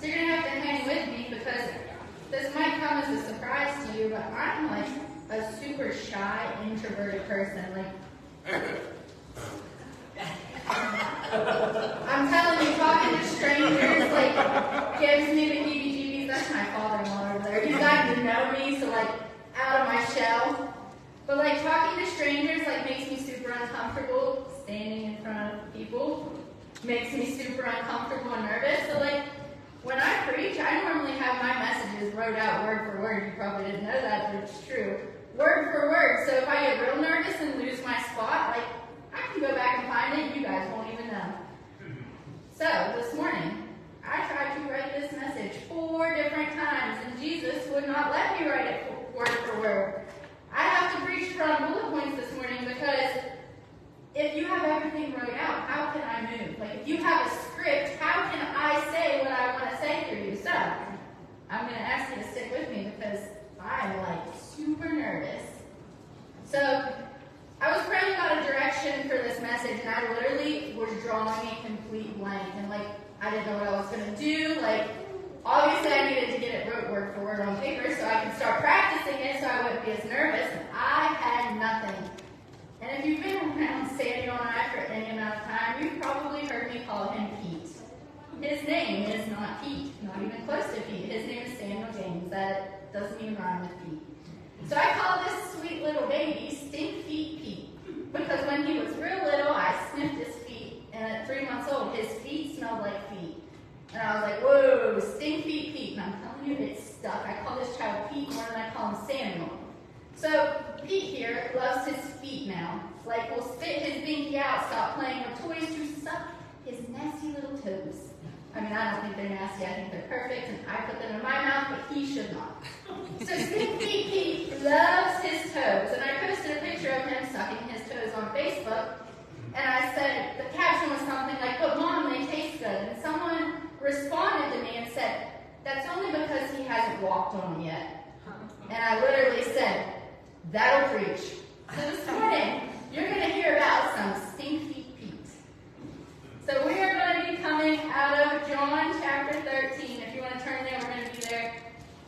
So you're going to have to hang with me because this might come as a surprise to you, but I'm like a super shy, introverted person. I'm telling you, talking to strangers, gives me the heebie-jeebies. That's my father-in-law over there. He's gotten to know me, so, out of my shell. But, talking to strangers, makes me super uncomfortable. Standing in front of people makes me super uncomfortable and nervous. So, when I preach, I normally have my messages wrote out word for word. You probably didn't know that, but it's true. Word for word. So if I get real nervous and lose my spot, I can go back and find it. You guys won't even know. So this morning, I tried to write this message 4 different times, and Jesus would not let me write it word for word. I have to preach from bullet points this morning because if you have everything wrote out, how can I move? If you have a script, how can I say what I want to say through you? So, I'm going to ask you to stick with me because I'm super nervous. So, I was praying about a direction for this message, and I literally was drawing a complete blank. And I didn't know what I was going to do. Obviously I needed to get it wrote word for word on paper so I could start practicing it so I wouldn't be as nervous. And I had nothing. And if you've been around Samuel and I for any amount of time, you've probably heard me call him Pete. His name is not Pete, not even close to Pete. His name is Samuel James. That doesn't even rhyme with Pete. So I call this sweet little baby Stink Feet Pete. Because when he was real little, I sniffed his feet. And at 3 months old, his feet smelled like feet. And I was like, whoa, Stink Feet Pete. And I'm telling you, it stuck. I call this child Pete more than I call him Samuel. So Pete here loves his feet now. Will spit his binky out, stop playing with toys to suck his nasty little toes. I don't think they're nasty, I think they're perfect, and I put them in my mouth, but he should not. So Stink Feet Pete loves his toes, and I posted a picture of him sucking his toes on Facebook, and I said, the caption was something like, but Mom, they taste good, and someone responded to me and said, that's only because he hasn't walked on them yet. And I literally said, that'll preach. So this morning, you're going to hear about some Stink Feet Pete. So we are going to be coming out of John chapter 13. If you want to turn there, we're going to be there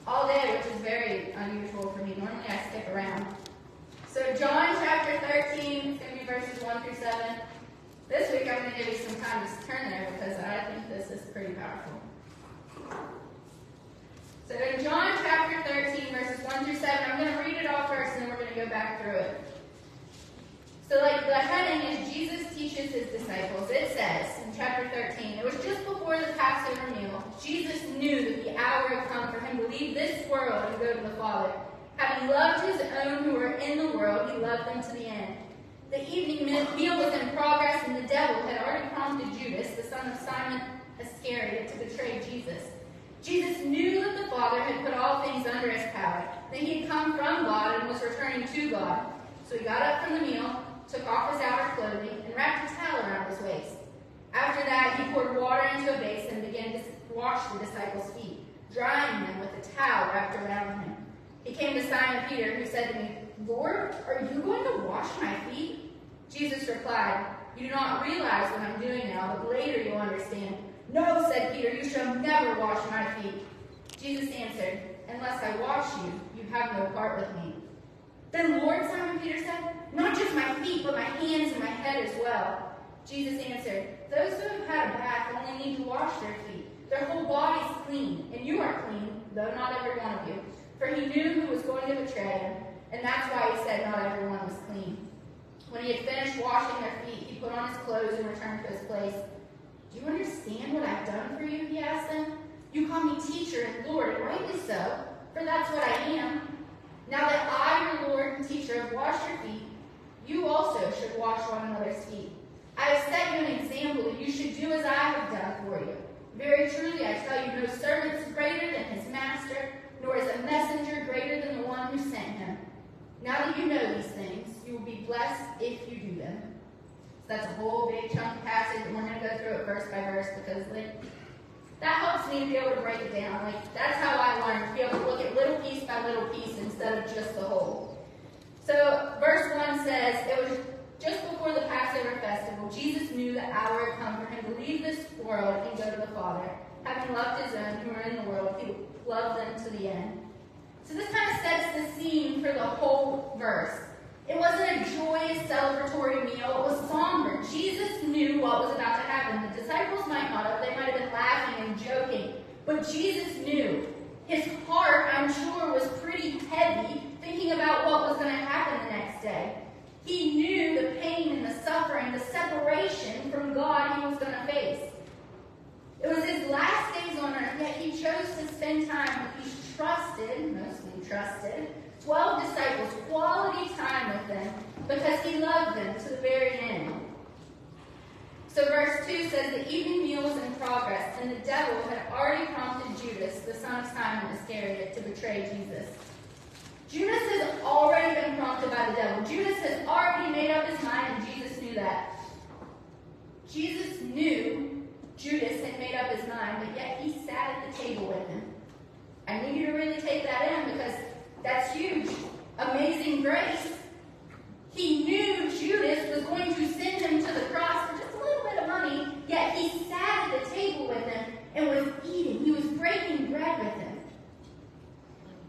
all day, which is very unusual for me. Normally I stick around. So John chapter 13, it's going to be verses 1 through 7. This week I'm going to give you some time to turn there because I think this is pretty powerful. So in John chapter 13, verses 1 through 7, I'm going to read it all first and then we're going to go back through it. So the heading is Jesus teaches his disciples. It says in chapter 13, it was just before the Passover meal. Jesus knew that the hour had come for him to leave this world and go to the Father. Having loved his own who were in the world, he loved them to the end. The evening meal was in progress and the devil had already prompted Judas, the son of Simon Iscariot, to betray Jesus. Jesus knew that the Father had put all things under his power, that he had come from God and was returning to God. So he got up from the meal, took off his outer clothing, and wrapped a towel around his waist. After that, he poured water into a basin and began to wash the disciples' feet, drying them with a towel wrapped around him. He came to Simon Peter, who said to me, Lord, are you going to wash my feet? Jesus replied, you do not realize what I'm doing now, but later you'll understand. No, said Peter, you shall never wash my feet. Jesus answered, unless I wash you, you have no part with me. Then Lord, Simon Peter said, not just my feet, but my hands and my head as well. Jesus answered, those who have had a bath only need to wash their feet. Their whole body is clean, and you are clean, though not every one of you. For he knew who was going to betray him, and that's why he said not everyone was clean. When he had finished washing their feet, he put on his clothes and returned to his place. Do you understand what I've done for you? He asked them. You call me teacher and Lord, and rightly so, for that's what I am. Now that I, your Lord and teacher, have washed your feet, you also should wash one another's feet. I have set you an example that you should do as I have done for you. Very truly, I tell you, no servant is greater than his master, nor is a messenger greater than the one who sent him. Now that you know these things, you will be blessed if you do them. So that's a whole big chunk of passage, and we're going to go through it verse by verse because that helps me to be able to break it down. That's how I learn, to be able to look at little piece by little piece instead of just the whole. So verse 1 says, it was just before before the Passover festival, Jesus knew the hour had come for him to leave this world and go to the Father. Having loved his own who were in the world, he loved them to the end. So this kind of sets the scene for the whole verse. It wasn't a joyous, celebratory meal. It was somber. Jesus knew what was about to happen. The disciples might not have. They might have been laughing and joking. But Jesus knew. His heart, I'm sure, was pretty heavy thinking about what was going to happen the next day. He knew the pain and the suffering, the separation from God he was going to face. It was his last days on earth, yet he chose to spend time with these mostly trusted, 12 disciples, quality time with them, because he loved them to the very end. So verse 2 says, the evening meal was in progress, and the devil had already prompted Judas, the son of Simon Iscariot, to betray Jesus. Judas has already been prompted by the devil. Judas has already made up his mind, and Jesus knew that. Jesus knew Judas had made up his mind, but yet he sat at the table with him. I need you to really take that in, because that's huge. Amazing grace. He knew Judas was going to send him to the cross for just a little bit of money, yet he sat at the table with him and was eating. He was breaking bread with him.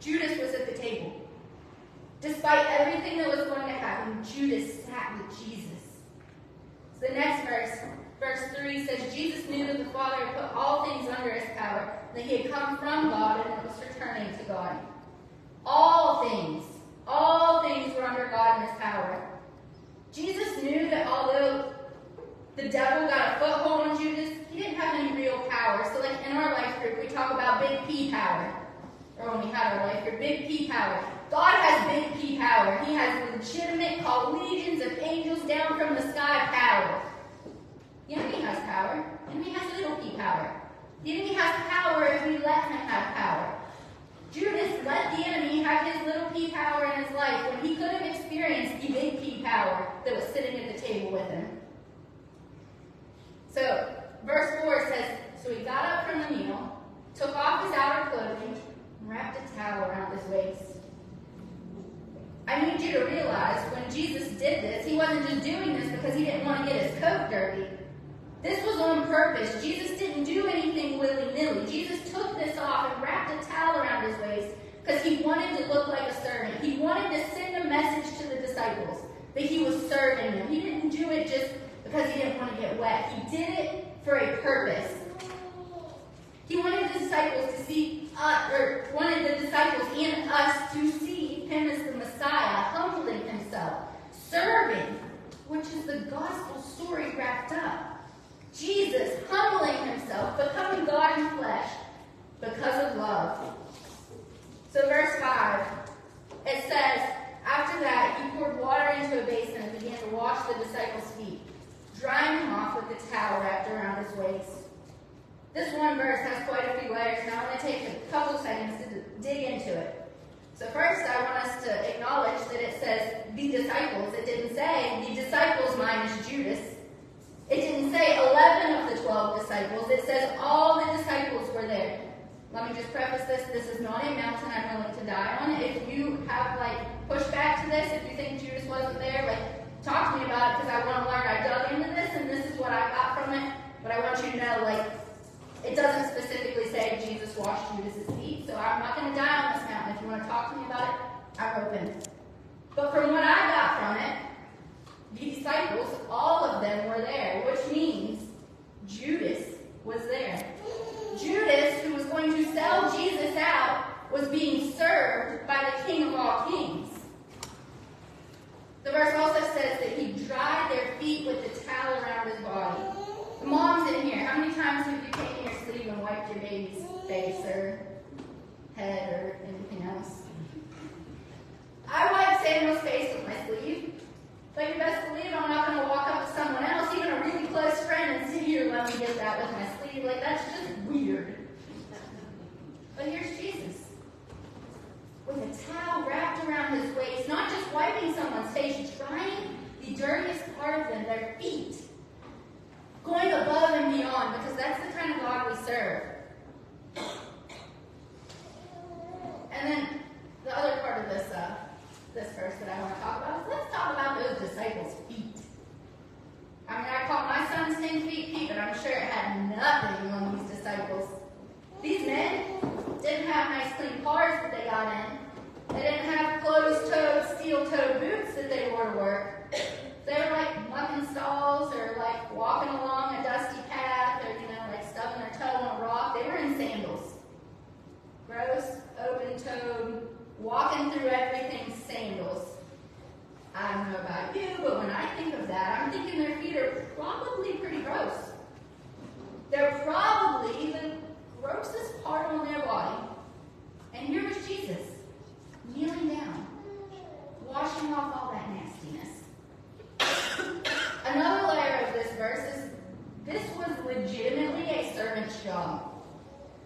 Judas was at the table. Despite everything that was going to happen, Judas sat with Jesus. So the next verse 3 says, Jesus knew that the Father had put all things under his power, and that he had come from God and was returning to God. All things were under God and his power. Jesus knew that although the devil got a foothold on Judas, he didn't have any real power. So like in our life group, we talk about big P power. Or when we had our life group, big P power. God has big P power. He has legitimate, called legions of angels down from the sky power. The enemy has power. The enemy has little P power. The enemy has power if we let him have power. Judas let the enemy have his little P power in his life when he could have experienced the big P power that was sitting at the table with him. So, verse 4 says, so he got up from the meal, took off his outer clothing, and wrapped a towel around his waist. I need you to realize when Jesus did this, he wasn't just doing this because he didn't want to get his coat dirty. This was on purpose. Jesus didn't do anything willy-nilly. Jesus took this off and wrapped a towel around his waist because he wanted to look like a servant. He wanted to send a message to the disciples that he was serving them. He didn't do it just because he didn't want to get wet. He did it for a purpose. He wanted the disciples to see us, or wanted the disciples and us to see him as the Messiah, humbling himself, serving, which is the gospel story wrapped up. Jesus humbling himself, becoming God in flesh because of love. So verse 5, it says, after that he poured water into a basin and began to wash the disciples' feet, drying them off with the towel wrapped around his waist. This one verse has quite a few layers, and I want to take a couple seconds to dig into it. So first, I want us to acknowledge that it says the disciples. It didn't say the disciples minus Judas. It didn't say 11 of the 12 disciples. It says all the disciples were there. Let me just preface this. This is not a mountain I'm willing to die on. If you have, pushback to this, if you think Judas wasn't there, talk to me about it because I want to learn. I dug into this, and this is what I got from it. But I want you to know, it doesn't specifically say Jesus washed Judas's feet. So I'm not going to die on this mountain. If you want to talk to me about it, I'm open. But from what I got from it, the disciples, all of them were there, which means Judas was there. Judas, who was going to sell Jesus out, was being served by the King of all kings. The verse also says that he dried their feet with the towel around his body. The moms in here, how many times have you taken your sleeve and wiped your baby's face or head or anything else? I wipe Samuel's face with my sleeve. But you best believe I'm not going to walk up to someone else, even a really close friend, and sit here and let me get that with my sleeve. That's just weird. But here's Jesus. With a towel wrapped around his waist, not just wiping someone's face, drying the dirtiest part of them, their feet. Going above and beyond, because that's the kind of God we serve.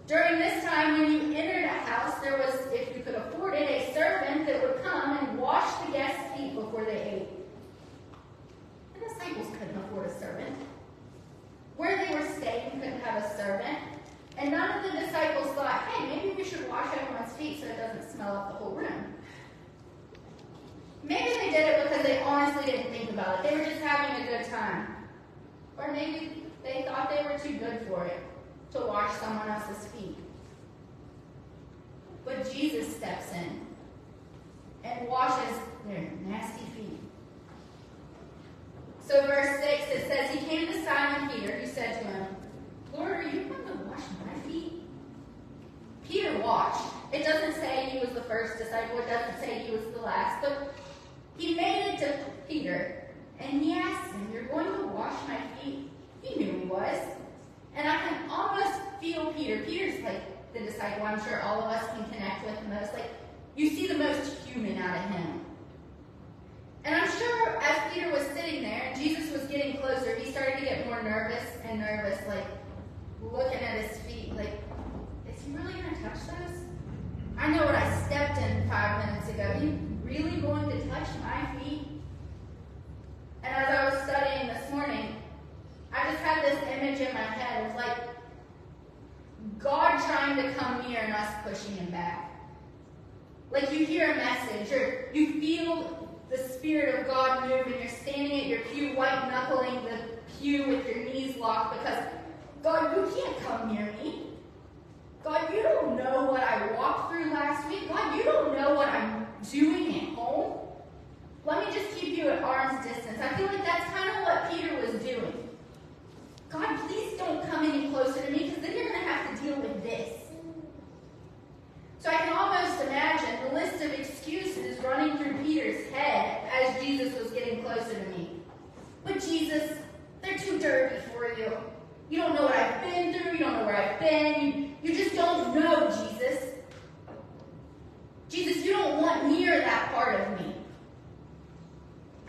During this time, when you entered a house, there was, if you could afford it, a servant that would come and wash the guests' feet before they ate. The disciples couldn't afford a servant. Where they were staying couldn't have a servant. And none of the disciples thought, hey, maybe we should wash everyone's feet so it doesn't smell up the whole room. Maybe they did it because they honestly didn't think about it. They were just having a good time. Or maybe they thought they were too good for it, to wash someone else's feet. But Jesus steps in and washes their nasty feet. So verse 6, it says, he came to Simon Peter, who said to him, Lord, are you going to wash my feet? Peter watched. It doesn't say he was the first disciple. It doesn't say he was the last. But he made it to Peter, and he asked him, you're going to wash my feet? He knew he was. And I can almost feel Peter. Peter's like the disciple I'm sure all of us can connect with the most. Like, you see the most human out of him. And I'm sure as Peter was sitting there and Jesus was getting closer, he started to get more nervous, like looking at his feet, like, is he really going to touch those? I know what I stepped in 5 minutes ago. Are you really going to touch my feet? And as I was studying this morning, I just had this image in my head of like God trying to come near and us pushing him back. Like you hear a message or you feel the Spirit of God move and you're standing at your pew white knuckling the pew with your knees locked because God, you can't come near me. God, you don't know what I walked through last week. God, you don't know what I'm doing at home. Let me just keep you at arm's distance. I feel like that's kind of what Peter was doing. God, please don't come any closer to me because then you're going to have to deal with this. So I can almost imagine the list of excuses running through Peter's head as Jesus was getting closer to me. But Jesus, they're too dirty for you. You don't know what I've been through. You don't know where I've been. You just don't know, Jesus. Jesus, you don't want near that part of me.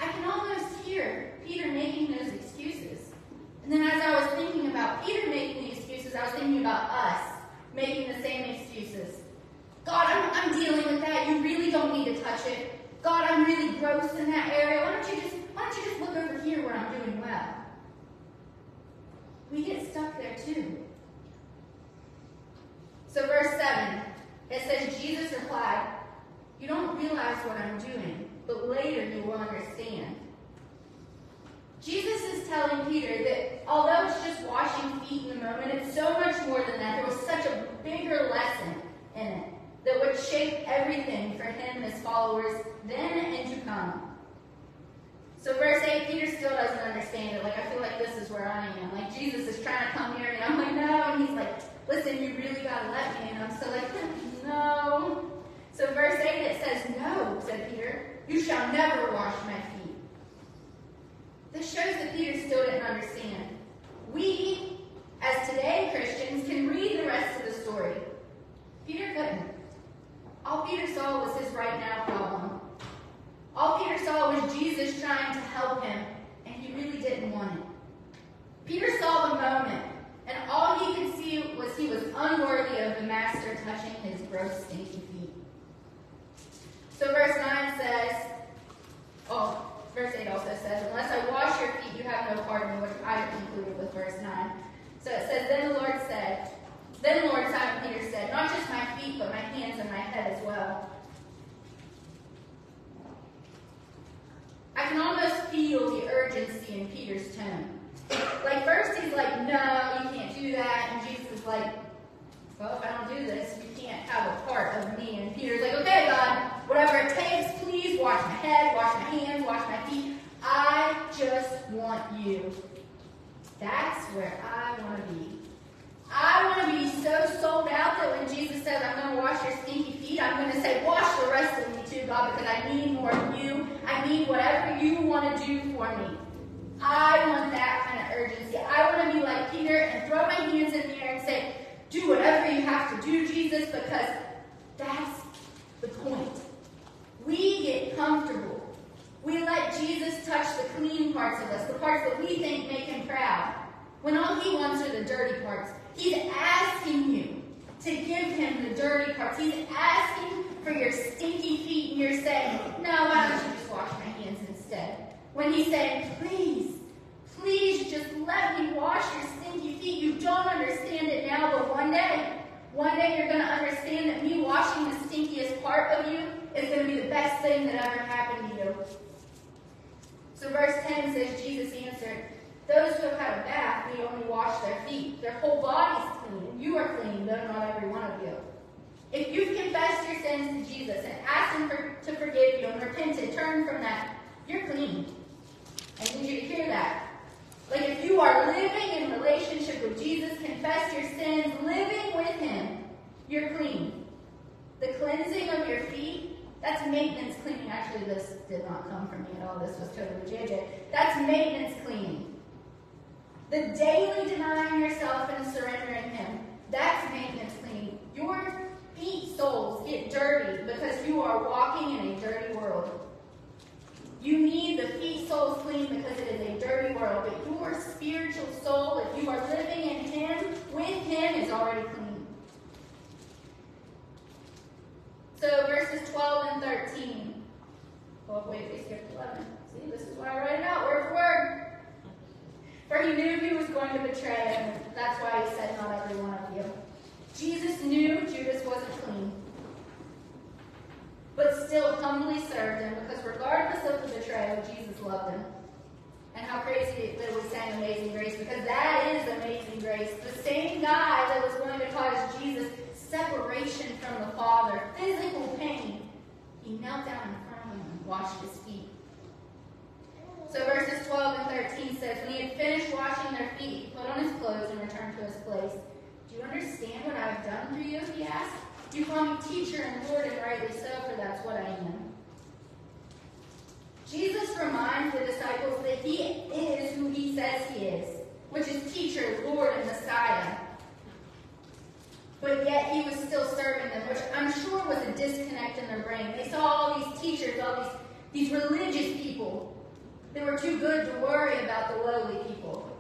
I can almost hear Peter making those excuses. And then as I was thinking about Peter making the excuses, I was thinking about us making the same excuses. God, I'm dealing with that. You really don't need to touch it. God, I'm really gross in that area. Why don't you just look over here where I'm doing well? We get stuck there too. So verse 7, it says, Jesus replied, you don't realize what I'm doing, but later you will understand. Jesus is telling Peter that although it's just washing feet in the moment, it's so much more than that. There was such a bigger lesson in it that would shape everything for him and his followers then and to come. So verse 8, Peter still doesn't understand it. Like, I feel like this is where I am. Like, Jesus is trying to come near me. I'm like, no. And he's like, listen, you really got to let me. And I'm still like, no. So verse 8, it says, no, said Peter, you shall never wash my feet. This shows that Peter still didn't understand. We, as today Christians, can read the rest of the story. Peter couldn't. All Peter saw was his right now problem. All Peter saw was Jesus trying to help him, and he really didn't want it. Peter saw the moment, and all he could see was he was unworthy of the master touching his gross, stinky feet. So verse 9 says, verse 8 also says, unless I wash your feet, you have no part in me, which I concluded with verse 9. So it says, Then Lord Simon Peter said, not just my feet, but my hands and my head as well. I can almost feel the urgency in Peter's tone. Like, first he's like, no, you can't do that. And Jesus is like, well, if I don't do this, you can't have a part of me. And Peter's like, okay, God, whatever it takes, please wash my head, wash my hands, wash my feet. I just want you. That's where I want to be. I want to be so sold out that when Jesus says, I'm going to wash your stinky feet, I'm going to say, wash the rest of me too, God, because I need more of you. I need whatever you want to do for me. I want that kind of urgency. I want to be like Peter and throw my hands in the air and say, do whatever you have to do, Jesus, because that's the point. We get comfortable. We let Jesus touch the clean parts of us, the parts that we think make him proud, when all he wants are the dirty parts. He's asking you, dirty parts. He's asking for your stinky feet, and you're saying, no, why don't you just wash my hands instead? When he's saying, please, please just let me wash your stinky feet. You don't understand it now, but one day you're going to understand that me washing the stinkiest part of you is going to be the best thing that ever happened to you. So verse 10 says, Jesus answered, those who have had a bath need only wash their feet. Their whole body's clean. You are clean, though not every one of you. If you've confessed your sins to Jesus and asked him to forgive you and repented, turn from that, you're clean. I need you to hear that. Like if you are living in relationship with Jesus, confess your sins, living with him, you're clean. The cleansing of your feet, that's maintenance cleaning. Actually, this did not come from me at all. This was totally JJ. That's maintenance cleaning. The daily denying yourself and surrendering him, that's maintenance cleaning. Your feet, soles, get dirty because you are walking in a dirty world. You need the feet, soles clean because it is a dirty world. But your spiritual soul, if you are living in him, with him, is already clean. So verses 12 and 13. Oh, wait, we skipped 11. See, this is why I write it out word for word. For he knew he was going to betray him. That's why he said, not every one of you. Jesus knew Judas wasn't clean, but still humbly served him, because regardless of the betrayal, Jesus loved him. And how crazy that we sang Amazing Grace, because that is Amazing Grace. The same guy that was going to cause Jesus separation from the Father, physical pain, he knelt down in front of him and washed his feet. So verses 12 and 13 says, when he had finished washing their feet, he put on his clothes and returned to his place. Do you understand what I have done for you? He asked. You call me teacher and Lord, and rightly so, for that's what I am. Jesus reminds the disciples that he is who he says he is, which is teacher, Lord, and Messiah. But yet he was still serving them, which I'm sure was a disconnect in their brain. They saw all these teachers, all these religious people. They were too good to worry about the lowly people.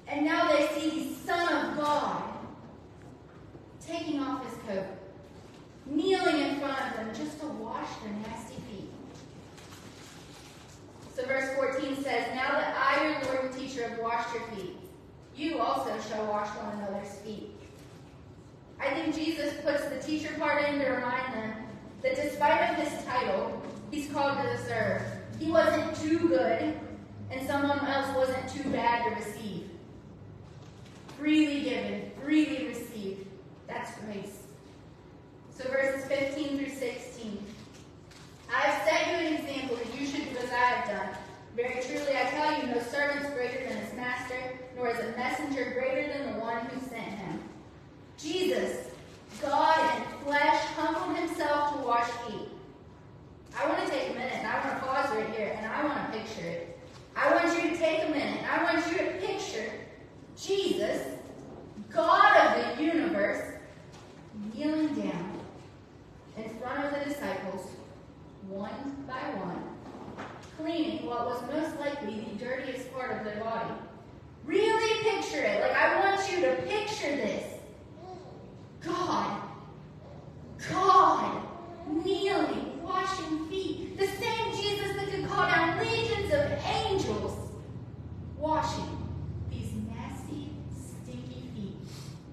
And now they see the Son of God taking off his coat, kneeling in front of them just to wash their nasty feet. So verse 14 says, now that I, your Lord and teacher, have washed your feet, you also shall wash one another's feet. I think Jesus puts the teacher part in to remind them that despite of his title, he's called to serve. He wasn't too good, and someone else wasn't too bad to receive. Freely given, freely received. That's grace. So verses 15 through 16. I have set you an example that you should do as I have done. Very truly I tell you, no servant is greater than his master, nor is a messenger greater than the one who sent him. Jesus, God in flesh, humbled himself to wash feet. I want to take a minute, and I want to pause right here, and I want to picture it. I want you to take a minute, and I want you to picture Jesus, God of the universe, kneeling down in front of the disciples, one by one, cleaning what was most likely the dirtiest part of their body. Really picture it. Like, I want you to picture this. God, kneeling, washing feet. The same Jesus that could call down legions of angels, washing these nasty, stinky feet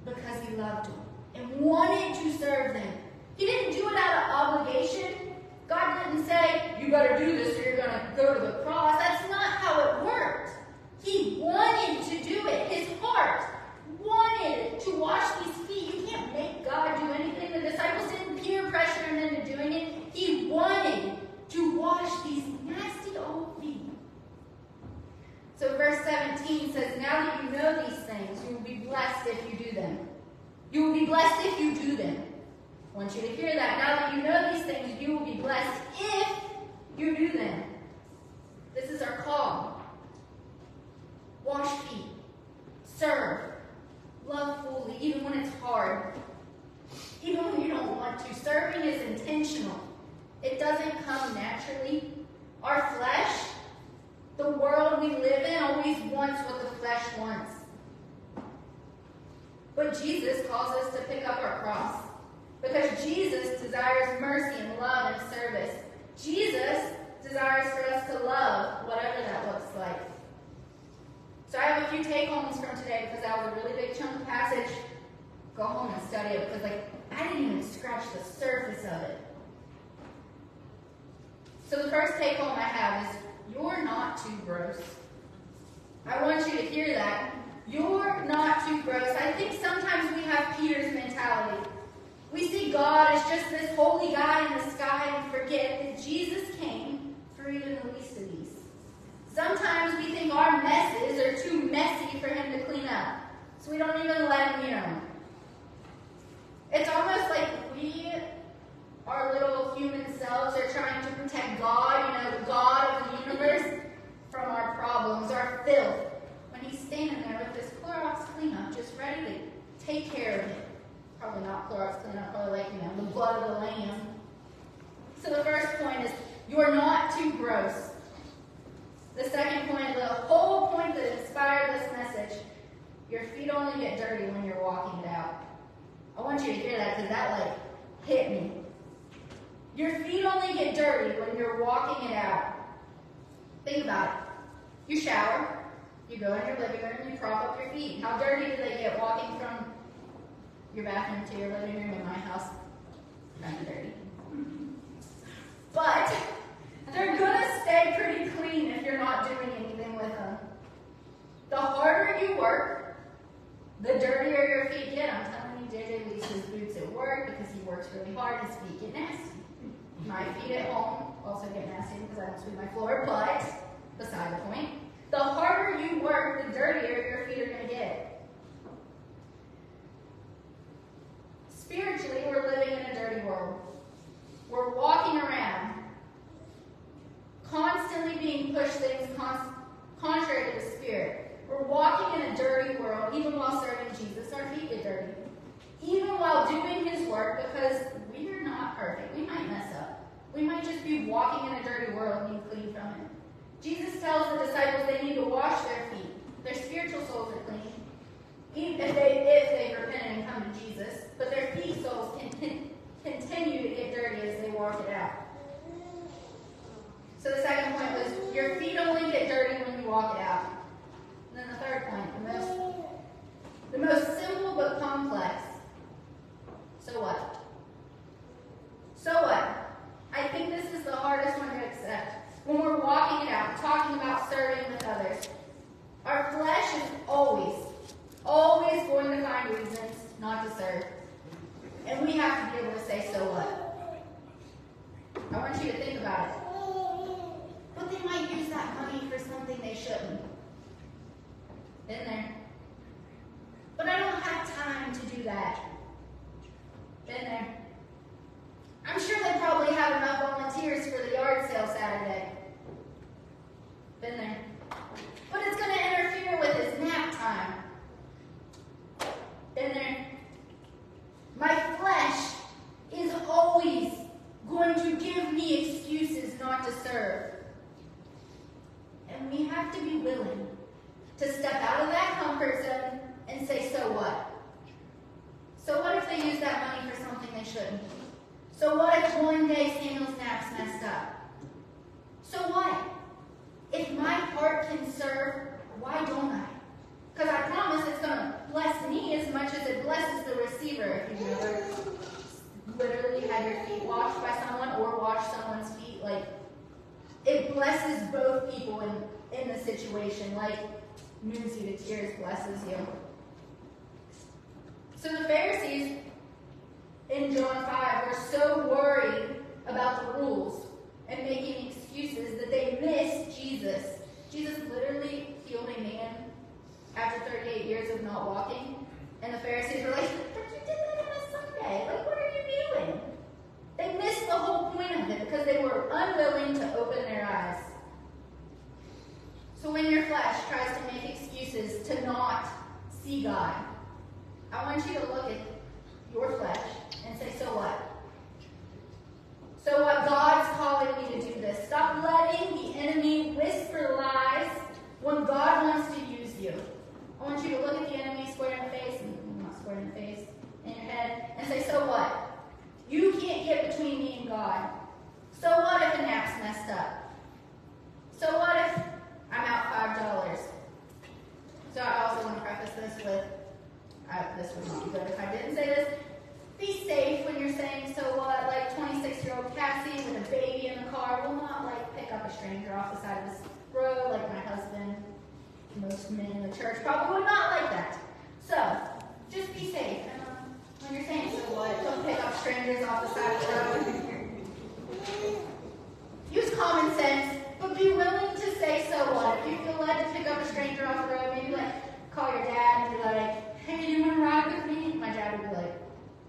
because he loved them and wanted to serve them. He didn't do it out of obligation. God didn't say, you better do this or you're going to go to the cross. That's not how it worked. He wanted to do it. His heart wanted to wash these feet. You can't make God do anything. The disciples didn't peer pressure him into doing it. He wanted to wash these nasty old feet. So verse 17 says, now that you know these things, you will be blessed if you do them. You will be blessed if you do them. I want you to hear that. Now that you know these things, you will be blessed if you do them. This is our call. Wash feet. Serve. Love fully, even when it's hard. Even when you don't want to. Serving is intentional. It doesn't come naturally. Our flesh, the world we live in, always wants what the flesh wants. But Jesus calls us to pick up our cross. Because Jesus desires mercy and love and service. Jesus desires for us to love, whatever that looks like. So I have a few take-homes from today because that was a really big chunk of passage. Go home and study it because I didn't even scratch the surface of it. So the first take-home I have is, you're not too gross. I want you to hear that. You're not too gross. I think sometimes we have Peter's mentality. We see God as just this holy guy in the sky and forget that Jesus came for even the least of these. Sometimes we think our messes are too messy for him to clean up, so we don't even let him near them. It's almost like we, our little human selves, are trying to protect God, the God of the universe, from our problems, our filth, when he's standing there with this Clorox cleanup just ready to take care of it. Probably not Clorox cleanup, probably the blood of the lamb. So the first point is, you're not too gross. The second point, the whole point that inspired this message, your feet only get dirty when you're walking it out. I want you to hear that because that hit me. Your feet only get dirty when you're walking it out. Think about it. You shower, you go in your living room, you prop up your feet. How dirty do they get walking from your bathroom to your living room? In my house, kind of dirty. But they're going to stay pretty clean if you're not doing anything with them. The harder you work, the dirtier your feet get. I'm telling you, JJ leaves his boots at work because he works really hard. His feet get nasty. My feet at home also get nasty because I don't sweep my floor, but beside the point. The harder you work, the dirtier your feet are going to get. Spiritually, we're living in a dirty world. We're walking around, constantly being pushed things contrary to the Spirit. We're walking in a dirty world, even while serving Jesus. Our feet get dirty. Even while doing his work, because we are not perfect. We might mess up. We might just be walking in a dirty world being clean from it. Jesus tells the disciples they need to wash their feet. Their spiritual souls are clean, even if they repent and come to Jesus. But their feet souls can continue to get dirty as they walk it out. So the second point was, your feet only get dirty when you walk it out. And then the third point, the most simple but complex. So what? So what? I think this is the hardest one to accept. When we're walking it out, talking about serving with others, our flesh is always going to find reasons not to serve. And we have to be able to say, so what? I want you to think about it. But they might use that money for something they shouldn't. Been there. But I don't have time to do that. Been there. I'm sure they probably have enough volunteers for the yard sale Saturday. Been there. But it's going to interfere with his nap time. Been there. My flesh is always going to give me excuses not to serve. And we have to be willing to step out of that comfort zone and say, so what? So what if they use that money for something they shouldn't? So what if one day Samuel's nap's messed up? So what? If my heart can serve, why don't I? Because I promise it's going to bless me as much as it blesses the receiver. If you've ever literally had your feet washed by someone or washed someone's feet, it blesses both people in the situation. Moves you to tears, blesses you. So the Pharisees in John 5 were so worried about the rules and making excuses that they missed Jesus. Jesus literally healed a man after 38 years of not walking. And the Pharisees were like, but you did that on a Sunday. What are you doing? They missed the whole point of it because they were unwilling to open their eyes. So when your flesh tries to make excuses to not see God, I want you to look at your flesh and say, so what? So what? God's calling me to do this. Stop letting the enemy whisper lies when God wants to use you. I want you to look at the enemy square in the face, and not square in the face, be safe when you're saying so what. Like 26-year-old Cassie with a baby in the car will not like pick up a stranger off the side of this road like my husband. Most men in the church probably would not like that. So, just be safe. And when you're saying so what, don't pick up strangers off the side of the road. Use common sense, but be willing to say so what. If you feel led to pick up a stranger off the road, maybe like call your dad and be like, hey, do you want to ride with me? My dad would be like,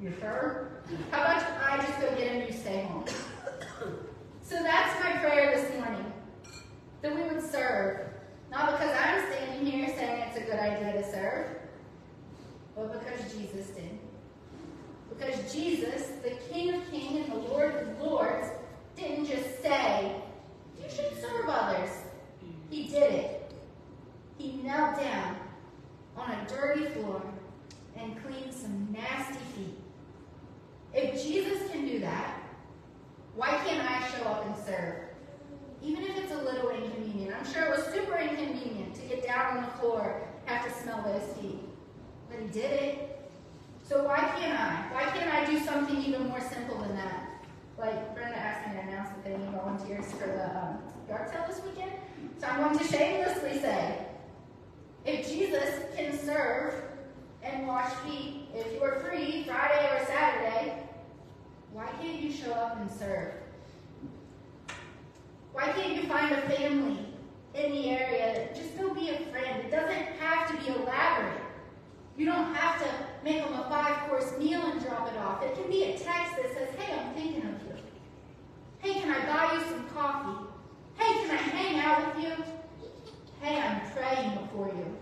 you sure? How about I just go get him, you stay home? So that's my prayer this morning, that we would serve. Not because I'm standing here saying it's a good idea to serve, but because Jesus did. Because Jesus, the King of Kings and the Lord of Lords, didn't just say, you should serve others. He did it. He knelt down on a dirty floor and cleaned some nasty feet. If Jesus can do that, why can't I show up and serve? Even if it's a little inconvenient. I'm sure it was super inconvenient to get down on the floor and have to smell those feet. But he did it. So why can't I? Why can't I do something even more simple than that? Like Brenda asked me to announce that they need volunteers for the yard sale this weekend. So I'm going to shamelessly say, if Jesus can serve and wash feet, if you're free Friday or Saturday, why can't you show up and serve? Why can't you find a family in the area? Just go be a friend. It doesn't have to be elaborate. You don't have to make them a 5-course meal and drop it off. It can be a text that says, hey, I'm thinking of you. Hey, can I buy you some coffee? Hey, can I hang out with you? Hey, I'm praying before you.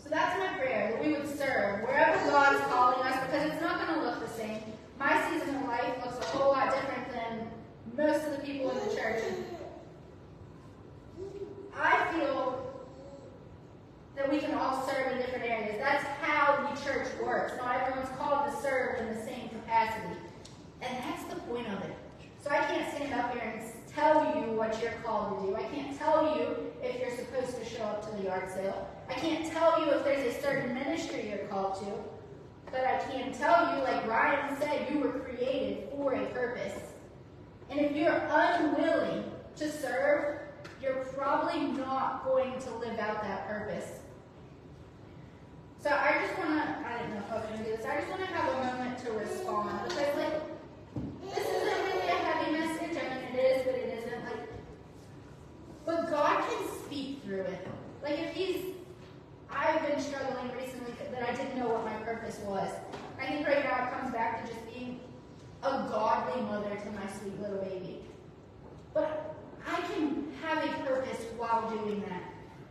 So that's my prayer, that we would serve wherever God is calling us, because it's not going to look the same. My season of life looks a whole lot different than most of the people in the church. I feel that we can all serve in different areas. That's how the church works. Not everyone's called to serve in the same capacity. And that's the point of it. So I can't stand up here and tell you what you're called to do. I can't tell you if you're supposed to show up to the yard sale. I can't tell you if there's a certain ministry you're called to. But I can tell you, like Ryan said, you were created for a purpose. And if you're unwilling to serve, you're probably not going to live out that purpose. So I just want to, I didn't know if I was going to do this, I just want to have a moment to respond. Because, like, this isn't really a heavy message. I mean, it is, but it isn't. Like, but God can speak through it. Like, I've been struggling recently that I didn't know what my purpose was. I think right now it comes back to just being a godly mother to my sweet little baby. But I can have a purpose while doing that.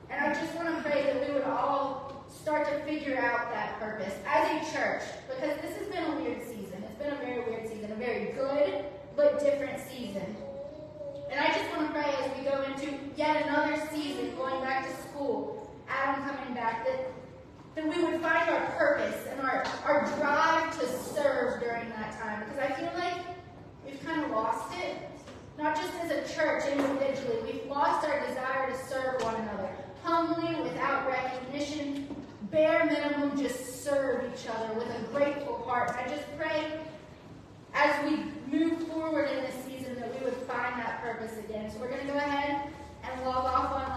And I just want to pray that we would all start to figure out that purpose as a church, because this has been a weird season. It's been a very weird season, a very good but different season. And I just want to pray as we go into yet another season, going back to school, Adam coming back, that we would find our purpose and our drive to serve during that time. Because I feel like we've kind of lost it. Not just as a church individually, we've lost our desire to serve one another. Humbly, without recognition, bare minimum, just serve each other with a grateful heart. I just pray as we move forward in this season that we would find that purpose again. So we're going to go ahead and log off on